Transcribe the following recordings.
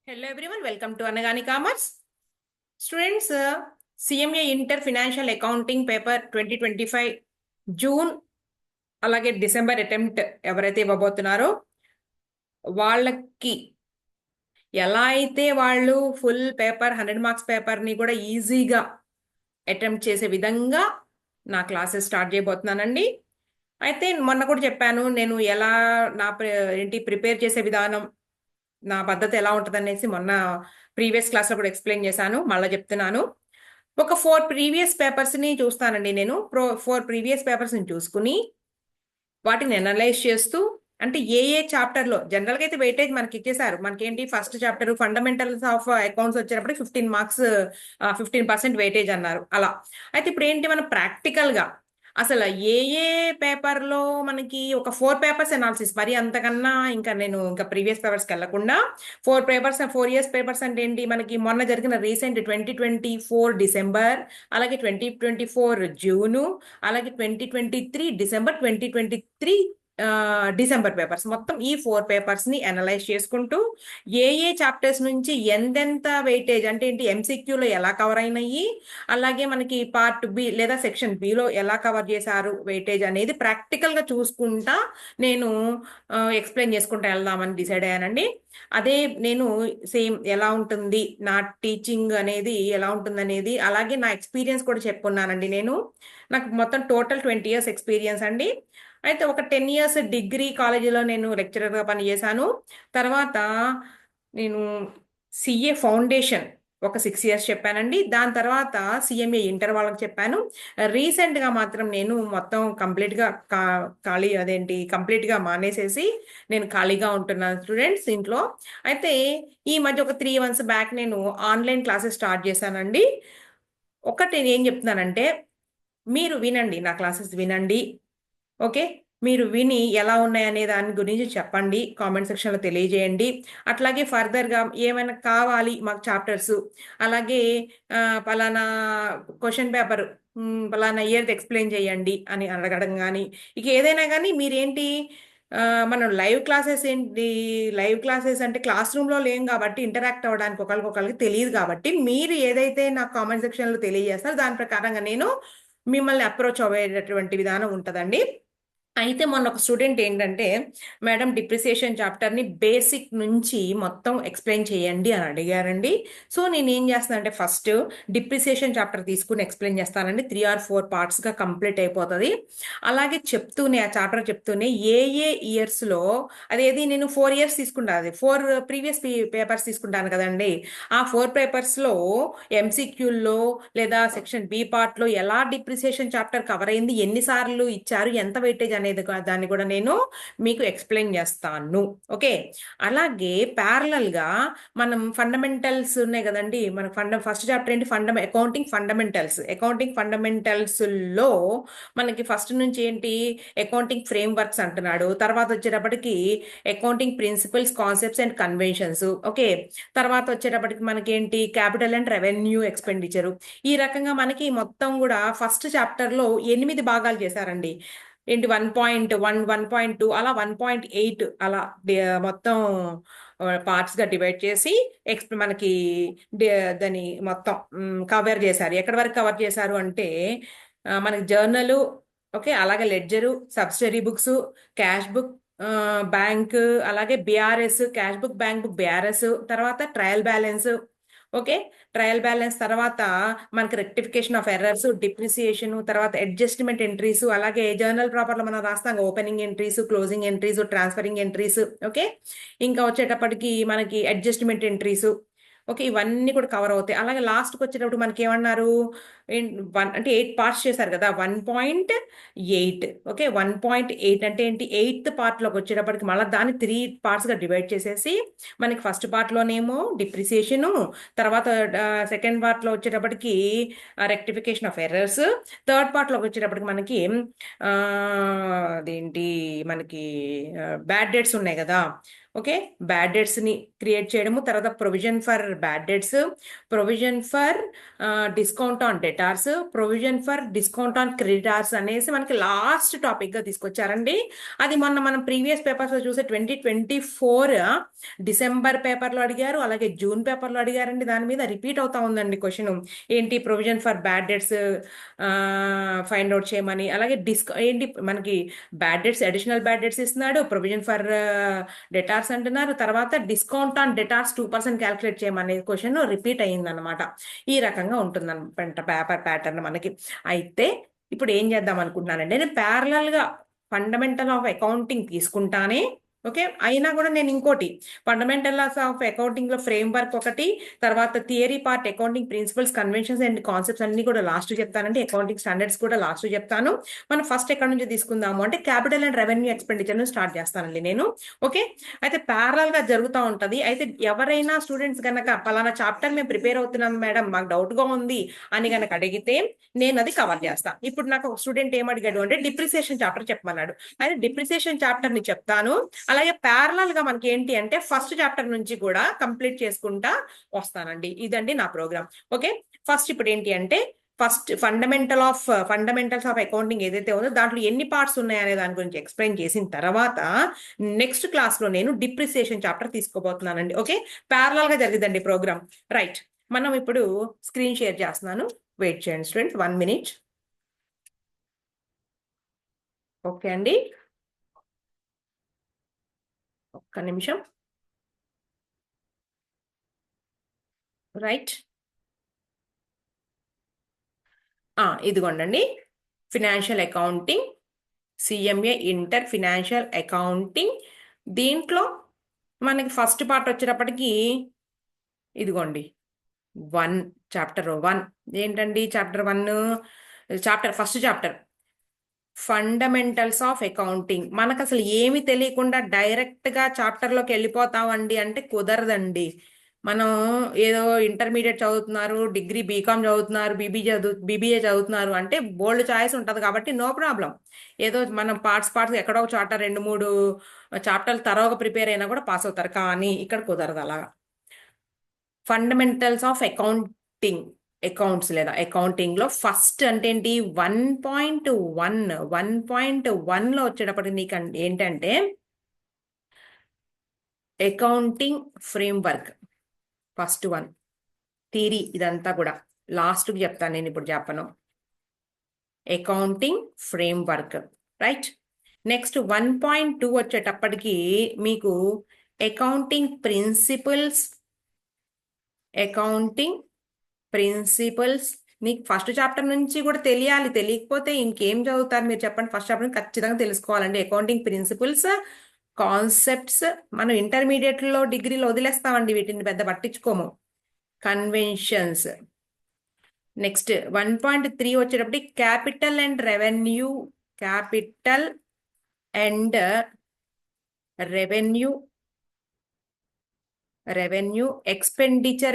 Hello everyone, welcome to Anagani Commerce. Students, CMA Inter Financial Accounting Paper 2025 June అలాగే December attempt ఎవరైతే ఇవ్వబోతున్నారో వాళ్ళకి ఎలా అయితే వాళ్ళు ఫుల్ పేపర్ 100 మార్క్స్ పేపర్ని కూడా ఈజీగా అటెంప్ట్ చేసే విధంగా నా క్లాసెస్ స్టార్ట్ చేయబోతున్నానండి. అయితే మొన్న కూడా చెప్పాను నేను ఎలా నా ప్రిపేర్ చేసే విధానం, నా పద్ధతి ఎలా ఉంటుంది అనేసి మొన్న ప్రీవియస్ క్లాస్లో కూడా ఎక్స్ప్లెయిన్ చేశాను. మళ్ళీ చెప్తున్నాను. ఒక 4 ప్రీవియస్ పేపర్స్ని చూస్తానండి. నేను 4 ప్రీవియస్ పేపర్స్ని చూసుకుని వాటిని అనలైజ్ చేస్తూ, అంటే ఏ చాప్టర్లో జనరల్గా అయితే వెయిటేజ్ మనకి ఇచ్చేసారు. మనకేంటి first chapter fundamentals of accounts వచ్చేటప్పుడు 15 మార్క్స్ 15% వెయిటేజ్ అన్నారు అలా. అయితే ఇప్పుడు ఏంటి మనం ప్రాక్టికల్గా అసలు ఏ పేపర్లో మనకి ఒక 4 పేపర్స్ అనాలిసిస్, మరి అంతకన్నా నేను ఇంకా ప్రీవియస్ పేపర్స్కి వెళ్లకుండా 4 ఇయర్స్ పేపర్స్ అంటే ఏంటి, మనకి మొన్న జరిగిన రీసెంట్ 2024 డిసెంబర్, అలాగే 2024 జూను, అలాగే 2023 డిసెంబర్, 2023 డిసెంబర్ పేపర్స్, మొత్తం ఈ 4 పేపర్స్ని అనలైజ్ చేసుకుంటూ ఏ చాప్టర్స్ నుంచి ఎంతెంత వెయిటేజ్ అంటే ఏంటి, ఎంసీక్యూలో ఎలా కవర్ అయినాయి, అలాగే మనకి పార్ట్ బి లేదా సెక్షన్ బిలో ఎలా కవర్ చేశారు వెయిటేజ్ అనేది ప్రాక్టికల్గా చూసుకుంటా నేను ఎక్స్ప్లెయిన్ చేసుకుంటా వెళ్దామని డిసైడ్ అయ్యానండి. అదే నేను సేమ్ ఎలా ఉంటుంది నా టీచింగ్ అనేది ఎలా ఉంటుంది అనేది, అలాగే నా ఎక్స్పీరియన్స్ కూడా చెప్పుకున్నానండి. నాకు మొత్తం టోటల్ 20 ఇయర్స్ ఎక్స్పీరియన్స్ అండి. అయితే ఒక 10 ఇయర్స్ డిగ్రీ కాలేజీలో నేను లెక్చరర్గా పనిచేశాను. తర్వాత నేను సిఏ ఫౌండేషన్ ఒక 6 ఇయర్స్ చెప్పానండి. దాని తర్వాత సిఎంఏ ఇంటర్ వాళ్ళకి చెప్పాను. రీసెంట్గా మాత్రం నేను మొత్తం కంప్లీట్గా కంప్లీట్గా మానేసేసి నేను ఖాళీగా ఉంటున్నాను స్టూడెంట్స్ ఇంట్లో. అయితే ఈ మధ్య ఒక 3 మంత్స్ బ్యాక్ నేను ఆన్లైన్ క్లాసెస్ స్టార్ట్ చేశానండి. ఒకటి నేను ఏం చెప్తున్నానంటే, మీరు వినండి, నా క్లాసెస్ వినండి. ఓకే, మీరు విని ఎలా ఉన్నాయనే దాని గురించి చెప్పండి, కామెంట్ సెక్షన్లో తెలియజేయండి. అట్లాగే ఫర్దర్గా ఏమైనా కావాలి మాకు చాప్టర్స్, అలాగే పలానా క్వశ్చన్ పేపర్ పలానా ఇయర్ది ఎక్స్ప్లెయిన్ చేయండి అని అడగడం కానీ, ఇక ఏదైనా కానీ మీరేంటి, మనం లైవ్ క్లాసెస్ అంటే క్లాస్ రూమ్లో లేం కాబట్టి ఇంటరాక్ట్ అవ్వడానికి ఒకరికొకరికి తెలియదు కాబట్టి, మీరు ఏదైతే నాకు కామెంట్ సెక్షన్లో తెలియజేస్తారో దాని ప్రకారంగా నేను మిమ్మల్ని అప్రోచ్ అవ్వేటటువంటి విధానం ఉంటుందండి. అయితే మొన్న ఒక స్టూడెంట్ ఏంటంటే, మేడం డిప్రిసియేషన్ చాప్టర్ని బేసిక్ నుంచి మొత్తం ఎక్స్ప్లెయిన్ చేయండి అని అడిగారండి. సో నేను ఏం చేస్తాను అంటే, ఫస్ట్ డిప్రిసియేషన్ చాప్టర్ తీసుకుని ఎక్స్ప్లెయిన్ చేస్తానండి. 3 or 4 పార్ట్స్గా కంప్లీట్ అయిపోతుంది. అలాగే చెప్తూనే ఆ చాప్టర్ చెప్తూనే ఏ ఇయర్స్లో, అదేది నేను 4 ఇయర్స్ తీసుకుంటా, అది 4 ప్రీవియస్ పేపర్స్ తీసుకుంటాను కదండి. ఆ 4 పేపర్స్లో ఎంసీక్యూల్లో లేదా సెక్షన్ బి పార్ట్లో ఎలా డిప్రిసియేషన్ చాప్టర్ కవర్ అయింది, ఎన్నిసార్లు ఇచ్చారు, ఎంత వెయిటేజ్ అనేది దాన్ని కూడా నేను మీకు ఎక్స్ప్లెయిన్ చేస్తాను. ఓకే, అలాగే ప్యారలల్గా మనం ఫండమెంటల్స్ ఉన్నాయి కదండి, మన ఫస్ట్ చాప్టర్ ఏంటి, అకౌంటింగ్ ఫండమెంటల్స్లో మనకి ఫస్ట్ నుంచి ఏంటి, అకౌంటింగ్ ఫ్రేమ్ వర్క్స్ అంటున్నాడు. తర్వాత వచ్చేటప్పటికి accounting principles, concepts and conventions. Okay, తర్వాత వచ్చేటప్పటికి మనకేంటి, క్యాపిటల్ అండ్ రెవెన్యూ ఎక్స్పెండిచరు. ఈ రకంగా మనకి మొత్తం కూడా ఫస్ట్ చాప్టర్లో 8 భాగాలు చేశారండి. ఏంటి, 1.1, 1.2 అలా 1.8 అలా మొత్తం పార్ట్స్గా డివైడ్ చేసి మనకి దాన్ని మొత్తం కవర్ చేశారు. ఎక్కడి వరకు కవర్ చేశారు అంటే, మనకి జర్నలు, ఓకే, అలాగే ledger, subsidiary books, cash book, bank, అలాగే BRS, cash book, bank book, BRS, తర్వాత trial balance. Okay, trial balance తర్వాత మనకి రెక్టిఫికేషన్ ఆఫ్ ఎర్రర్స్, డిప్రిసియేషన్, తర్వాత అడ్జస్ట్మెంట్ ఎంట్రీస్, అలాగే జర్నల్ ప్రాపర్లో మనం రాస్తాం opening entries, closing entries, transferring entries. Okay, ఇంకా వచ్చేటప్పటికి మనకి అడ్జస్ట్మెంట్ ఎంట్రీస్. ఓకే, ఇవన్నీ కూడా కవర్ అవుతాయి. అలాగే లాస్ట్కి వచ్చేటప్పుడు మనకి ఏమన్నారు, అంటే 8 పార్ట్స్ చేశారు కదా, 1.8. ఓకే, 1.8 అంటే ఏంటి, 8th పార్ట్లోకి వచ్చేటప్పటికి మళ్ళీ దాన్ని 3 పార్ట్స్గా డివైడ్ చేసేసి మనకి ఫస్ట్ పార్ట్లోనేమో డిప్రిసియేషను, తర్వాత సెకండ్ పార్ట్లో వచ్చేటప్పటికి రెక్టిఫికేషన్ ఆఫ్ ఎర్రర్స్, థర్డ్ పార్ట్లోకి వచ్చేటప్పటికి మనకి అదేంటి, మనకి బ్యాడ్ డేట్స్ ఉన్నాయి కదా, ఓకే, బ్యాడ్ డెట్స్ని క్రియేట్ చేయడము, తర్వాత provision for bad debts, provision for discount on debtors, provision for discount on creditors అనేసి మనకి లాస్ట్ టాపిక్గా తీసుకొచ్చారండి. అది మొన్న మనం ప్రీవియస్ పేపర్స్లో చూసే 2024 డిసెంబర్ పేపర్లో అడిగారు, అలాగే జూన్ పేపర్లో అడిగారండి. దాని మీద రిపీట్ అవుతా ఉందండి క్వశ్చన్. ఏంటి provision for bad debts find out చేయమని, అలాగే ఏంటి మనకి bad debts, additional bad debts ఇస్తున్నాడు, ప్రొవిజన్ ఫర్ డెటార్స్ అంటున్నారు, తర్వాత డిస్కౌంట్ ఆన్ డెటార్స్ 2% క్యాల్కులేట్ చేయమనే క్వశ్చన్ రిపీట్ అయ్యిందనమాట. ఈ రకంగా ఉంటుందన్నమాట పేపర్ ప్యాటర్న్ మనకి. అయితే ఇప్పుడు ఏం చేద్దాం అనుకుంటున్నానంటే, నేను ప్యారలల్గా ఫండమెంటల్ ఆఫ్ అకౌంటింగ్ తీసుకుంటానే. ఓకే, అయినా కూడా నేను ఇంకోటి ఫండమెంటల్స్ ఆఫ్ అకౌంటింగ్ లో ఫ్రేమ్ వర్క్ ఒకటి, తర్వాత theory part accounting principles, conventions and concepts అన్ని కూడా లాస్ట్ చెప్తానండి. అకౌంటింగ్ స్టాండర్డ్స్ కూడా లాస్ట్ చెప్తాను. మనం ఫస్ట్ ఎక్కడి నుంచి తీసుకుందాము అంటే క్యాపిటల్ అండ్ రెవెన్యూ ఎక్స్పెండిచర్ ను స్టార్ట్ చేస్తానండి నేను. ఓకే, అయితే ప్యారలల్ గా జరుగుతూ ఉంటది. అయితే ఎవరైనా స్టూడెంట్స్ గనక పలానా చాప్టర్ మేము ప్రిపేర్ అవుతున్నాం మేడం, మాకు డౌట్ గా ఉంది అని గనక అడిగితే నేను అది కవర్ చేస్తాను. ఇప్పుడు నాకు ఒక స్టూడెంట్ ఏమడిగాడు అంటే డిప్రిసియేషన్ చాప్టర్ చెప్పమన్నాడు. అయితే డిప్రిసియేషన్ చాప్టర్ ని చెప్తాను. అలాగే ప్యారలల్ గా మనకి ఏంటి అంటే ఫస్ట్ చాప్టర్ నుంచి కూడా కంప్లీట్ చేసుకుంటా వస్తానండి. ఇదండి నా ప్రోగ్రామ్. ఓకే, ఫస్ట్ ఇప్పుడు ఏంటి అంటే ఫస్ట్ ఫండమెంటల్స్ ఆఫ్ అకౌంటింగ్ ఏదైతే ఉందో దాంట్లో ఎన్ని పార్ట్స్ ఉన్నాయనే దాని గురించి ఎక్స్ప్లెయిన్ చేసిన తర్వాత నెక్స్ట్ క్లాస్ లో నేను డిప్రిసియేషన్ చాప్టర్ తీసుకోబోతున్నానండి. ఓకే, ప్యారలల్ గా జరిగిందండి ప్రోగ్రామ్. రైట్, మనం ఇప్పుడు స్క్రీన్ షేర్ చేస్తున్నాను. వెయిట్ చేయండి స్టూడెంట్, 1 minute. ఓకే అండి, ఒక్క నిమిషం. రైట్, ఇదిగోండి financial accounting, CMA inter financial accounting. దీంట్లో మనకి ఫస్ట్ పార్ట్ వచ్చేటప్పటికి ఇదిగోండి 1, చాప్టర్ 1 ఏంటండి, first chapter fundamentals of accounting. మనకు అసలు ఏమి తెలియకుండా డైరెక్ట్ గా చాప్టర్ లోకి వెళ్ళిపోతామండి అంటే కుదరదండి. మనం ఏదో ఇంటర్మీడియట్ చదువుతున్నారు, డిగ్రీ బీకామ్ చదువుతున్నారు, బీబీఏ చదువుతున్నారు అంటే బోల్డ్ చాయిస్ ఉంటుంది కాబట్టి నో ప్రాబ్లం. ఏదో మనం పార్ట్స్ ఎక్కడో ఒక చాప్టర్ 2-3 చాప్టర్లు తరోగా ప్రిపేర్ అయినా కూడా పాస్ అవుతారు. కానీ ఇక్కడ కుదరదు అలా. ఫండమెంటల్స్ ఆఫ్ అకౌంట్స్ లేదా అకౌంటింగ్ లో ఫస్ట్ అంటే ఏంటి 1.1 లో వచ్చేటప్పటికి నీకు ఏంటంటే accounting frame work first 1 theory. ఇదంతా కూడా లాస్ట్కి చెప్తాను, నేను ఇప్పుడు చెప్పను. Accounting frame work, right. Next 1.2 వచ్చేటప్పటికి మీకు అకౌంటింగ్ ప్రిన్సిపల్స్ మీకు ఫస్ట్ చాప్టర్ నుంచి కూడా తెలియాలి. తెలియకపోతే ఇంకేం చదువుతారు మీరు చెప్పండి. ఫస్ట్ చాప్టర్ ఖచ్చితంగా తెలుసుకోవాలండి. అకౌంటింగ్ ప్రిన్సిపల్స్, కాన్సెప్ట్స్ మనం ఇంటర్మీడియట్లో డిగ్రీలో వదిలేస్తామండి, వీటిని పెద్ద పట్టించుకోము. కన్వెన్షన్స్. నెక్స్ట్ 1.3 వచ్చేటప్పటికి capital and revenue expenditure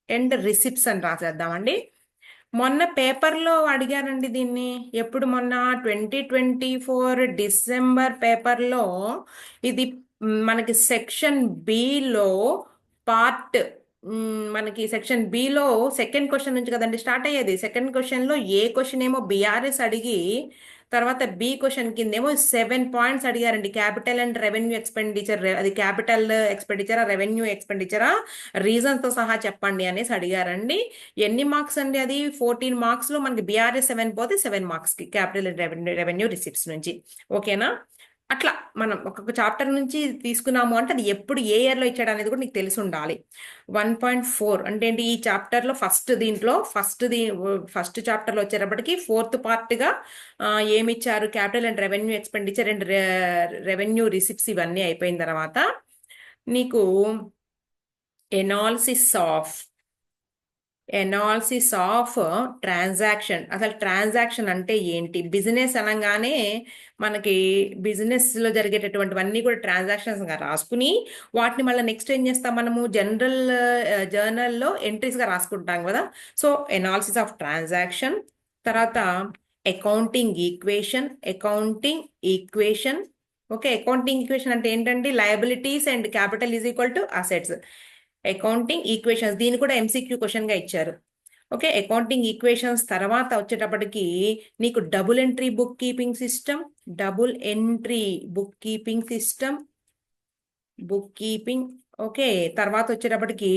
and receipts అని రాసేద్దామండి. మొన్న పేపర్లో అడిగారండి దీన్ని. ఎప్పుడు మొన్న 2024 డిసెంబర్ పేపర్లో ఇది మనకి సెక్షన్ బిలో పార్ట్ మనకి సెక్షన్ బిలో సెకండ్ క్వశ్చన్ నుంచి కదండి స్టార్ట్ అయ్యేది. సెకండ్ క్వశ్చన్లో ఏ క్వశ్చన్ ఏమో బీఆర్ఎస్ అడిగి తర్వాత బి క్వశ్చన్ కిందేమో 7 పాయింట్స్ అడిగారండి. క్యాపిటల్ అండ్ రెవెన్యూ ఎక్స్పెండిచర్, అది క్యాపిటల్ ఎక్స్పెండిచరా రెవెన్యూ ఎక్స్పెండిచరా రీజన్తో సహా చెప్పండి అనేసి అడిగారండి. ఎన్ని మార్క్స్ అండి అది? 14 మార్క్స్లో మనకి బీఆర్ఎస్ 7 పోతే 7 మార్క్స్కి క్యాపిటల్ అండ్ రెవెన్యూ రిసిప్ట్స్ నుంచి. ఓకేనా? అట్లా మనం ఒక్కొక్క చాప్టర్ నుంచి తీసుకున్నాము అంటే అది ఎప్పుడు ఏ ఇయర్లో ఇచ్చాడు అనేది కూడా నీకు తెలిసి ఉండాలి. 1.4 అంటే ఏంటి? ఈ చాప్టర్లో ఫస్ట్ చాప్టర్లో వచ్చేటప్పటికి ఫోర్త్ పార్ట్గా ఏమి ఇచ్చారు? Capital and revenue expenditure and revenue receipts ఇవన్నీ అయిపోయిన తర్వాత నీకు ఎనాలిసిస్ ఆఫ్ ట్రాన్సాక్షన్. అసలు ట్రాన్సాక్షన్ అంటే ఏంటి? బిజినెస్ అనగానే మనకి బిజినెస్లో జరిగేటటువంటివన్నీ కూడా ట్రాన్సాక్షన్స్గా రాసుకుని వాటిని మళ్ళీ నెక్స్ట్ ఏం చేస్తాం మనము జర్నల్లో ఎంట్రీస్గా రాసుకుంటాం కదా. సో ఎనాలిసిస్ ఆఫ్ ట్రాన్సాక్షన్, తర్వాత accounting equation. Okay, accounting equation అంటే ఏంటంటే liabilities and capital is equal to assets. Accounting equations, దీన్ని కూడా ఎంసీక్యూ క్వశ్చన్ గా ఇచ్చారు. ఓకే, అకౌంటింగ్ ఈక్వేషన్స్ తర్వాత వచ్చేటప్పటికి నీకు double entry book keeping system, book keeping. Okay, తర్వాత వచ్చేటప్పటికి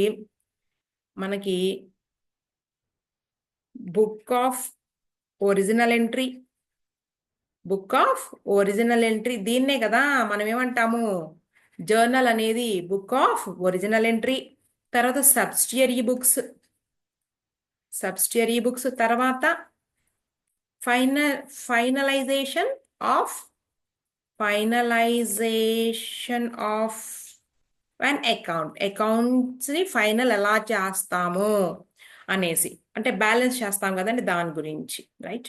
మనకి బుక్ ఆఫ్ ఒరిజినల్ ఎంట్రీ, దీన్నే కదా మనం ఏమంటాము, జర్నల్ అనేది బుక్ ఆఫ్ ఒరిజినల్ ఎంట్రీ. తర్వాత సబ్సిడియరీ బుక్స్, తర్వాత ఫైనలైజేషన్ ఆఫ్ అన్ అకౌంట్స్ ని ఫైనల్ ఎలా చేస్తాము అనేసి, అంటే బ్యాలెన్స్ చేస్తాం కదండి దాని గురించి, రైట్.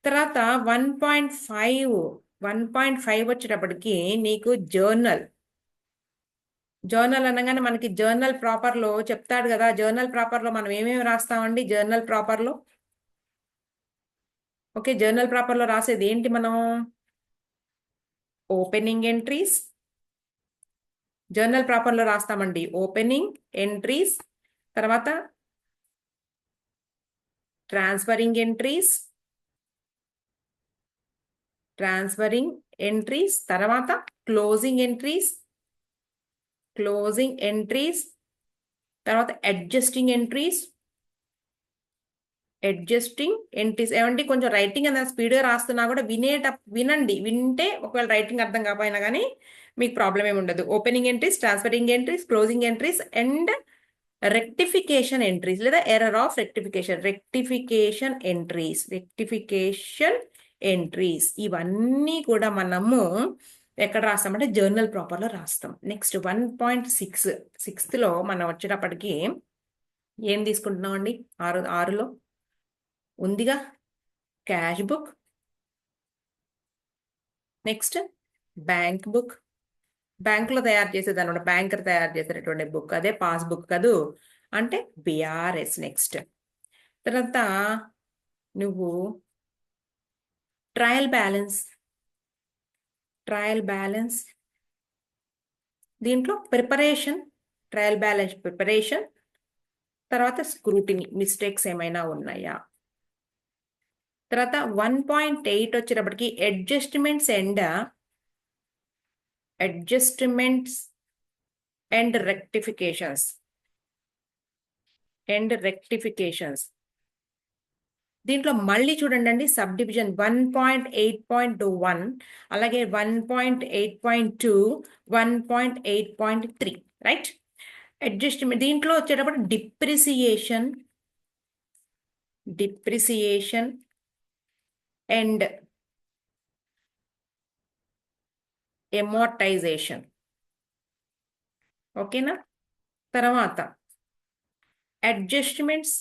తర్వాత 1.5 వచ్చేటప్పటికి నీకు జర్నల్ అనగానే మనకి జర్నల్ ప్రాపర్లో చెప్తాడు కదా, జర్నల్ ప్రాపర్లో మనం ఏమేమి రాస్తామండి జర్నల్ ప్రాపర్లో. ఓకే, జర్నల్ ప్రాపర్లో రాసేది ఏంటి మనం, ఓపెనింగ్ ఎంట్రీస్. జర్నల్ ప్రాపర్లో రాస్తామండి ఓపెనింగ్ ఎంట్రీస్, తర్వాత ట్రాన్స్ఫరింగ్ ఎంట్రీస్, తర్వాత క్లోజింగ్ ఎంట్రీస్, తర్వాత అడ్జస్టింగ్ ఎంట్రీస్. ఏమంటే కొంచెం రైటింగ్ అనేది స్పీడ్గా రాస్తున్నా కూడా వినండి, వింటే ఒకవేళ రైటింగ్ అర్థం కాకపోయినా కానీ మీకు ప్రాబ్లం ఏమి ఉండదు. Opening entries, transferring entries, closing entries and rectification entries లేదా ఎర్రర్ ఆఫ్ రెక్టిఫికేషన్ ఎంట్రీస్ ఇవన్నీ కూడా మనము ఎక్కడ రాస్తామంటే జర్నల్ ప్రాపర్లో రాస్తాం. నెక్స్ట్ 1.6లో మనం వచ్చేటప్పటికి ఏం తీసుకుంటున్నాం అండి, 6లో ఉందిగా cash book, next bank book. బ్యాంకులో తయారు చేసేది అనమాట, బ్యాంకర్ తయారు చేసేటటువంటి బుక్, అదే పాస్ బుక్ కదూ, అంటే బిఆర్ఎస్. నెక్స్ట్ తర్వాత నువ్వు ట్రయల్ బ్యాలెన్స్, దీంట్లో ట్రయల్ బ్యాలెన్స్ ప్రిపరేషన్, తర్వాత స్క్రూటినీ, మిస్టేక్స్ ఏమైనా ఉన్నాయా. తర్వాత 1.8 వచ్చేటప్పటికి అడ్జస్ట్మెంట్స్ అండ్ రెక్టిఫికేషన్స్. దీంట్లో మళ్ళీ చూడండి అండి, సబ్ డివిజన్ 1.8.1, అలాగే 1.8.2, 1.8.3, రైట్. అడ్జస్ట్మెంట్ దీంట్లో వచ్చేటప్పుడు డిప్రిసియేషన్ అండ్ ఎమోర్టైజేషన్. ఓకేనా, తర్వాత అడ్జస్ట్మెంట్స్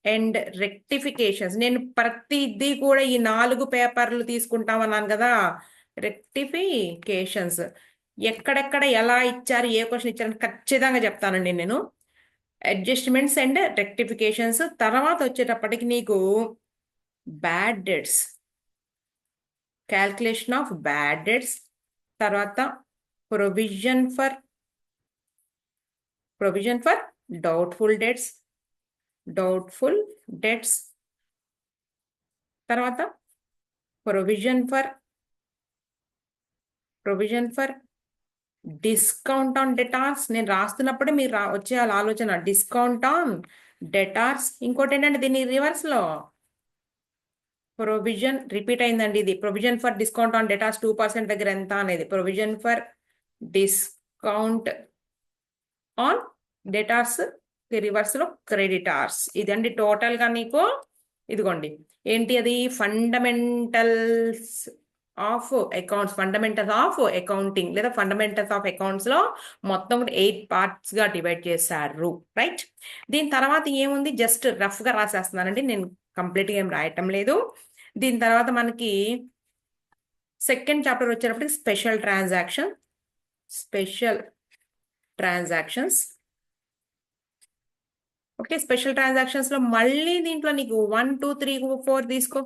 అండ్ రెక్టిఫికేషన్స్. నేను ప్రతిదీ కూడా ఈ 4 పేపర్లు తీసుకుంటామన్నాను కదా. రెక్టిఫికేషన్స్ ఎక్కడెక్కడ ఎలా ఇచ్చారు, ఏ క్వశ్చన్ ఇచ్చారని ఖచ్చితంగా చెప్తానండి నేను. అడ్జస్ట్మెంట్స్ అండ్ రెక్టిఫికేషన్స్, తర్వాత వచ్చేటప్పటికి నీకు bad debts, calculation of bad debts, తర్వాత ప్రొవిజన్ ఫర్ డౌట్ఫుల్ డెట్స్, తర్వాత provision for discount on debtors. నేను రాస్తున్నప్పుడే మీరు వచ్చేయాలి ఆలోచన, డిస్కౌంట్ ఆన్ డెటార్స్. ఇంకోటి ఏంటంటే దీని రివర్స్లో ప్రొవిజన్ రిపీట్ అయిందండి, ఇది provision for discount on debtors 2% దగ్గర ఎంత అనేది, provision for discount on debtors, reverse లో క్రెడిటార్స్. ఇదండి టోటల్ గా నీకు, ఇదిగోండి ఏంటి అది, ఫండమెంటల్స్ ఆఫ్ అకౌంటింగ్ లేదా ఫండమెంటల్స్ ఆఫ్ అకౌంట్స్ లో మొత్తం 8 పార్ట్స్ గా డివైడ్ చేశారు, రైట్. దీని తర్వాత ఏముంది, జస్ట్ రఫ్ గా రాసేస్తున్నానండి, నేను కంప్లీట్ గా ఏం రాయటం లేదు. దీని తర్వాత మనకి సెకండ్ చాప్టర్ వచ్చేటప్పటికి special transactions. Okay, special transactions లో మళ్ళీ దీంట్లో నీకు 1, 2, 3, 4 తీసుకో.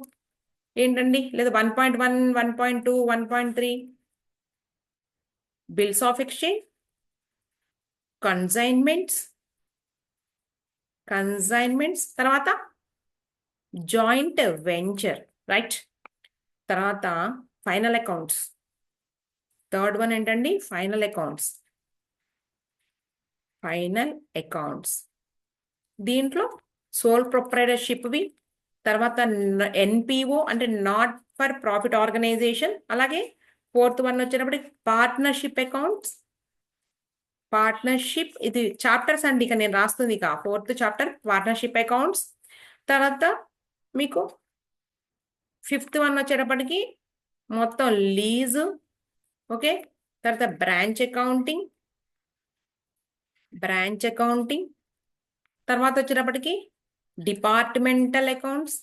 ఏంటండి, లేదా 1.1, 1.2, 1.3 బిల్స్ ఆఫ్ ఎక్స్చేంజ్, కన్సైన్మెంట్స్, తర్వాత జాయింట్ వెంచర్, రైట్. తర్వాత ఫైనల్ అకౌంట్స్. థర్డ్ వన్ ఏంటండి, ఫైనల్ అకౌంట్స్. దీంట్లో సోల్ ప్రొప్రైటర్షిప్వి, తర్వాత ఎన్పిఓ అంటే నాట్ ఫర్ ప్రాఫిట్ ఆర్గనైజేషన్, అలాగే ఫోర్త్ వన్ వచ్చేటప్పటికి పార్ట్నర్షిప్. ఇది చాప్టర్స్ అండి, ఇక నేను రాస్తుంది ఇక ఫోర్త్ చాప్టర్ పార్ట్నర్షిప్ అకౌంట్స్. తర్వాత మీకు ఫిఫ్త్ వన్ వచ్చేటప్పటికి మొత్తం లీజు. ఓకే, తర్వాత బ్రాంచ్ అకౌంటింగ్, తర్వాత వచ్చేటప్పటికి డిపార్ట్మెంటల్ అకౌంట్స్,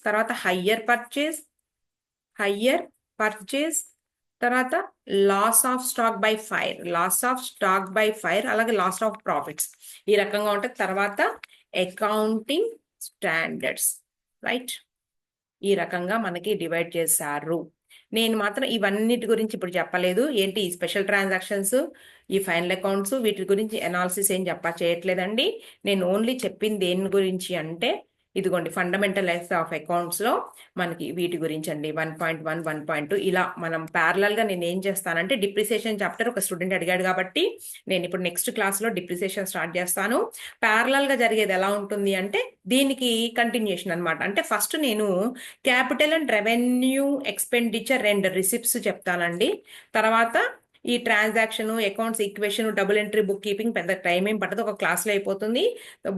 తర్వాత హయ్యర్ పర్చేస్, తర్వాత loss of stock by fire, అలాగే లాస్ ఆఫ్ ప్రాఫిట్స్. ఈ రకంగా ఉంటుంది. తర్వాత అకౌంటింగ్ స్టాండర్డ్స్, రైట్. ఈ రకంగా మనకి డివైడ్ చేశారు. నేను మాత్రం ఇవన్నిటి గురించి ఇప్పుడు చెప్పలేదు. ఏంటి, ఈ స్పెషల్ ట్రాన్సాక్షన్స్, ఈ ఫైనల్ అకౌంట్స్, వీటి గురించి అనాలిసిస్ ఏం చేయట్లేదండి. నేను ఓన్లీ చెప్పింది దేని గురించి అంటే, ఇదిగోండి ఫండమెంటల్ ఆఫ్ అకౌంట్స్ లో మనకి వీటి గురించి అండి. 1.1, 1.2 ఇలా మనం ప్యారలల్ గా నేను ఏం చేస్తానంటే, డిప్రిసియేషన్ చాప్టర్ ఒక స్టూడెంట్ అడిగాడు కాబట్టి నేను ఇప్పుడు నెక్స్ట్ క్లాస్ లో డిప్రిసియేషన్ స్టార్ట్ చేస్తాను. ప్యారలల్ గా జరిగేది ఎలా ఉంటుంది అంటే, దీనికి కంటిన్యూషన్ అన్నమాట. అంటే ఫస్ట్ నేను capital and revenue expenditure and receipts చెప్తానండి. తర్వాత ఈ transaction, accounts equation, double entry book keeping పెద్ద టైం ఏం పట్టదు, ఒక క్లాస్లో అయిపోతుంది.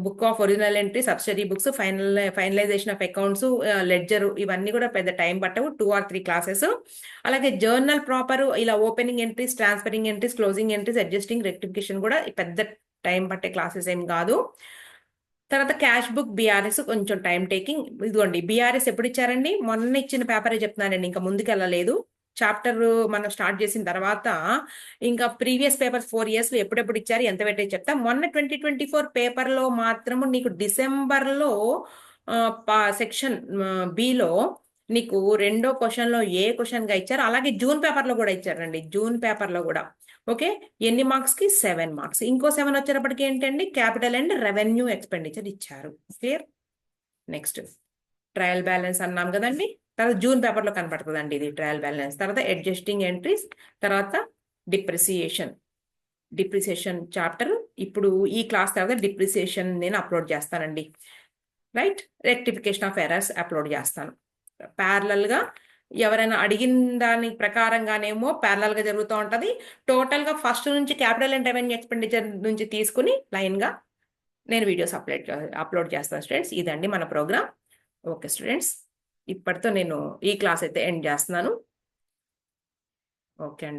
Book of original entry, subsidiary books, finalisation of accounts, ledger, ఇవన్నీ కూడా పెద్ద టైం పట్టవు, 2 or 3 క్లాసెస్. అలాగే జర్నల్ ప్రాపర్, ఇలా opening entries, transferring entries, closing entries, adjusting, rectification కూడా పెద్ద టైం పట్టే క్లాసెస్ ఏం కాదు. తర్వాత క్యాష్ బుక్, బీఆర్ఎస్ కొంచెం టైం టేకింగ్. ఇదిగోండి బీఆర్ఎస్ ఎప్పుడు ఇచ్చారండి, మొన్న ఇచ్చిన పేపరే చెప్తున్నానండి, ఇంకా ముందుకు వెళ్ళలేదు. చాప్టర్ మనం స్టార్ట్ చేసిన తర్వాత ఇంకా ప్రీవియస్ పేపర్స్ 4 years లో ఎప్పుడెప్పుడు ఇచ్చారు, ఎంత పెట్టే చెప్తా. మొన్న 2024 పేపర్లో మాత్రము నీకు డిసెంబర్లో సెక్షన్ బిలో నీకు రెండో క్వశ్చన్లో ఏ క్వశ్చన్గా ఇచ్చారు, అలాగే జూన్ పేపర్లో కూడా ఇచ్చారండి. జూన్ పేపర్లో కూడా ఓకే, ఎన్ని మార్క్స్కి, 7 మార్క్స్. ఇంకో 7 వచ్చేటప్పటికి ఏంటండి, క్యాపిటల్ అండ్ రెవెన్యూ ఎక్స్పెండిచర్ ఇచ్చారు. క్లియర్. నెక్స్ట్ ట్రయల్ బ్యాలెన్స్ అన్నాం కదండి. తర్వాత జూన్ పేపర్లో కనపడుతుందండి ఇది ట్రయల్ బ్యాలెన్స్. తర్వాత అడ్జస్టింగ్ ఎంట్రీస్, తర్వాత డిప్రిసియేషన్ చాప్టర్. ఇప్పుడు ఈ క్లాస్ తర్వాత డిప్రిసియేషన్ నేను అప్లోడ్ చేస్తానండి, right. Rectification of errors upload చేస్తాను. ప్యారలల్గా ఎవరైనా అడిగిన దాని ప్రకారంగానేమో ప్యారలల్గా జరుగుతూ ఉంటుంది. టోటల్గా ఫస్ట్ నుంచి క్యాపిటల్ అండ్ రెవెన్యూ ఎక్స్పెండిచర్ నుంచి తీసుకుని లైన్గా నేను వీడియోస్ అప్లోడ్ చేస్తాను స్టూడెంట్స్. ఇదండి మన ప్రోగ్రామ్. ఓకే స్టూడెంట్స్, ఇప్పటితో నేను ఈ క్లాస్ అయితే ఎండ్ చేస్తున్నాను. ఓకే అండి.